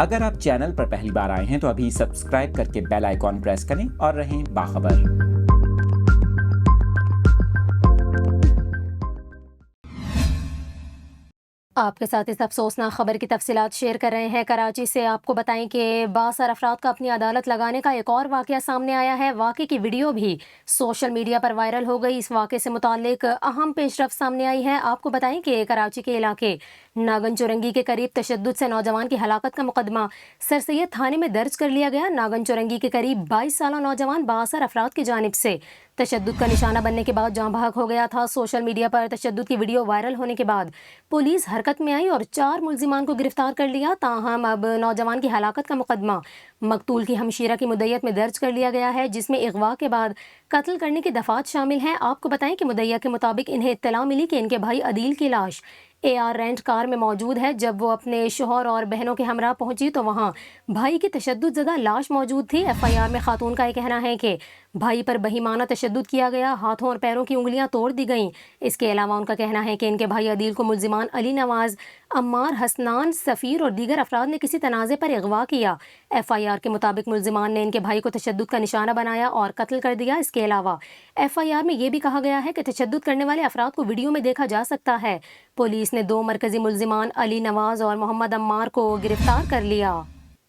اگر آپ چینل پر پہلی بار آئے ہیں تو ابھی سبسکرائب کر کے بیل آئیکن پریس کریں اور رہیں باخبر۔ آپ کے ساتھ اس افسوسناک خبر کی تفصیلات شیئر کر رہے ہیں کراچی سے۔ آپ کو بتائیں کہ بااثر افراد کا اپنی عدالت لگانے کا ایک اور واقعہ سامنے آیا ہے۔ واقعے کی ویڈیو بھی سوشل میڈیا پر وائرل ہو گئی۔ اس واقعے سے متعلق اہم پیش رفت سامنے آئی ہے۔ آپ کو بتائیں کہ کراچی کے علاقے ناگن چورنگی کے قریب تشدد سے نوجوان کی ہلاکت کا مقدمہ سر سید تھانے میں درج کر لیا گیا۔ ناگن چورنگی کے قریب 22 سالہ نوجوان بااثر افراد کی جانب سے تشدد کا نشانہ بننے کے بعد جاں بحق ہو گیا تھا۔ سوشل میڈیا پر تشدد کی ویڈیو وائرل ہونے کے بعد پولیس حرکت میں آئی اور 4 ملزمان کو گرفتار کر لیا۔ تاہم اب نوجوان کی ہلاکت کا مقدمہ مقتول کی ہمشیرہ کی مدعیت میں درج کر لیا گیا ہے، جس میں اغوا کے بعد قتل کرنے کی دفعات شامل ہیں۔ آپ کو بتائیں کہ مدعیہ کے مطابق انہیں اطلاع ملی کہ ان کے بھائی عدیل کی لاش AR رینٹ کار میں موجود ہے۔ جب وہ اپنے شوہر اور بہنوں کے ہمراہ پہنچی تو وہاں بھائی کی تشدد زدہ لاش موجود تھی۔ FIR میں خاتون کا یہ کہنا ہے کہ بھائی پر بہیمانہ تشدد کیا گیا، ہاتھوں اور پیروں کی انگلیاں توڑ دی گئیں۔ اس کے علاوہ ان کا کہنا ہے کہ ان کے بھائی عدیل کو ملزمان علی نواز، عمار، حسنان، سفیر اور دیگر افراد نے کسی تنازع پر اغوا کیا۔ FIR کے مطابق ملزمان نے ان کے بھائی کو تشدد کا نشانہ بنایا اور قتل کر دیا۔ اس کے علاوہ FIR میں یہ بھی کہا گیا ہے کہ تشدد کرنے والے افراد کو ویڈیو میں دیکھا جا سکتا ہے۔ پولیس نے 2 مرکزی ملزمان علی نواز اور محمد عمار کو گرفتار کر لیا۔